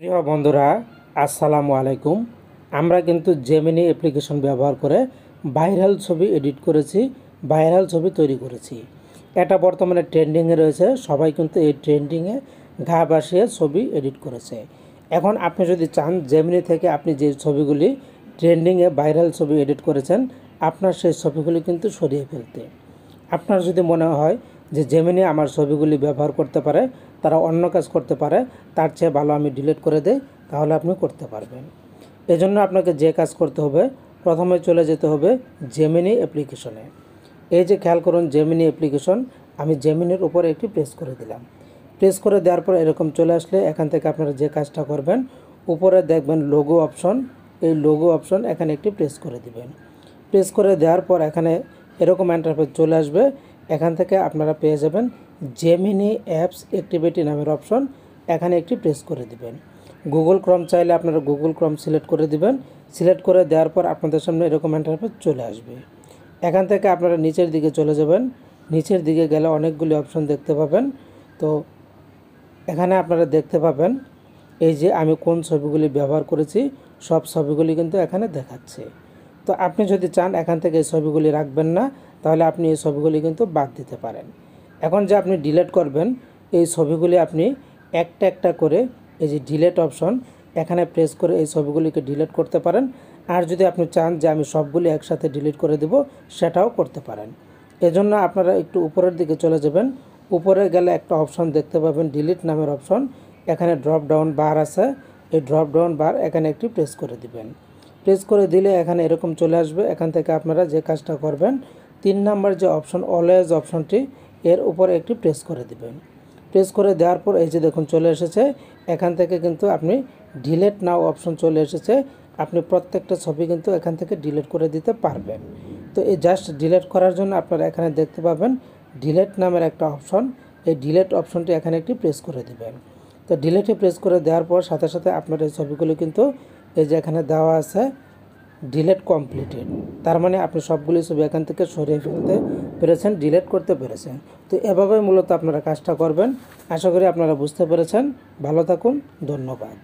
প্রিয় বন্ধুরা, আসসালামু আলাইকুম। আমরা কিন্তু জেমিনি অ্যাপ্লিকেশন ব্যবহার করে ভাইরাল ছবি এডিট করেছি, ভাইরাল ছবি তৈরি করেছি। এটা বর্তমানে ট্রেন্ডিংয়ে রয়েছে, সবাই কিন্তু এই ট্রেন্ডিংয়ে গা ভাসিয়ে ছবি এডিট করেছে। এখন আপনি যদি চান জেমিনি থেকে আপনি যে ছবিগুলি ট্রেন্ডিংয়ে ভাইরাল ছবি এডিট করেছেন, আপনার সেই ছবিগুলি কিন্তু সরিয়ে ফেলতে। আপনার যদি মনে হয় যে জেমিনি আমার ছবিগুলি ব্যবহার করতে পারে, তারা অন্য কাজ করতে পারে, তার চেয়ে ভালো আমি ডিলিট করে দেই, তাহলে আপনি করতে পারবেন। এজন্য আপনাকে যে কাজ করতে হবে, প্রথমে চলে যেতে হবে জেমিনি অ্যাপ্লিকেশনে। এই যে খেয়াল করুন জেমিনি অ্যাপ্লিকেশন, আমি জেমিনির উপরে একটি প্রেস করে দিলাম। প্রেস করে দেওয়ার পর এরকম চলে আসলে এখান থেকে আপনারা যে কাজটা করবেন, উপরে দেখবেন লোগো অপশন, এই লোগো অপশন এখানে একটি প্রেস করে দিবেন। প্রেস করে দেওয়ার পর এখানে এরকম ইন্টারফেস চলে আসবে। এখান থেকে আপনারা পেয়ে যাবেন জেমিনি অ্যাপস অ্যাক্টিভিটি নামের অপশন, এখানে একটি প্রেস করে দিবেন। গুগল ক্রোম চাইলে আপনারা গুগল ক্রোম সিলেক্ট করে দিবেন। সিলেক্ট করে দেওয়ার পর আপনাদের সামনে এরকম ইন্টারফেস চলে আসবে। এখান থেকে আপনারা নিচের দিকে চলে যাবেন। নিচের দিকে গেলে অনেকগুলি অপশন দেখতে পাবেন। তো এখানে আপনারা দেখতে পাবেন এই যে আমি কোন ছবিগুলি ব্যবহার করেছি, সব ছবিগুলি কিন্তু এখানে দেখাচ্ছে। তো আপনি যদি চান এখান থেকে এই ছবিগুলি রাখবেন না, তাহলে আপনি এই ছবিগুলি কিন্তু বাদ দিতে পারেন। এখন যে আপনি ডিলিট করবেন, এই ছবিগুলি আপনি একটা একটা করে এই যে ডিলিট অপশন, এখানে প্রেস করে এই ছবিগুলিকে ডিলিট করতে পারেন। আর যদি আপনি চান যে আমি সবগুলি একসাথে ডিলিট করে দেব, সেটাও করতে পারেন। এজন্য আপনারা একটু উপরের দিকে চলে যাবেন। উপরে গেলে একটা অপশন দেখতে পাবেন ডিলিট নামের অপশন, এখানে ড্রপ ডাউন বার আছে, এই ড্রপ ডাউন বার এখানে একটি প্রেস করে দিবেন। প্রেস করে দিলে এখানে এরকম চলে আসবে। এখান থেকে আপনারা যে কাজটা করবেন, 3 নাম্বার যে অপশন অলওয়েজ অপশনটি, এর উপরে একটি প্রেস করে দিবেন। প্রেস করে দেওয়ার পর এই যে দেখুন চলে এসেছে। এখান থেকে কিন্তু আপনি ডিলিট নাও অপশন চলে এসেছে। আপনি প্রত্যেকটা ছবি কিন্তু এখান থেকে ডিলিট করে দিতে পারবেন। তো এই জাস্ট ডিলিট করার জন্য আপনারা এখানে দেখতে পাবেন ডিলিট নামের একটা অপশন, এই ডিলিট অপশনটি এখানে একটি প্রেস করে দিবেন। তো ডিলিটে প্রেস করে দেওয়ার পর সাথে সাথে আপনার এই ছবিগুলো কিন্তু এই যে এখানে দেওয়া আছে ডিলিট কমপ্লিটেড, তার মানে আপনি সবগুলি ছবি এখান থেকে সরিয়ে ফেলতে পেরেছেন, ডিলিট করতে পেরেছেন। তো এভাবে মূলত আপনারা কাজটা করবেন। আশা করি আপনারা বুঝতে পেরেছেন। ভালো থাকুন, ধন্যবাদ।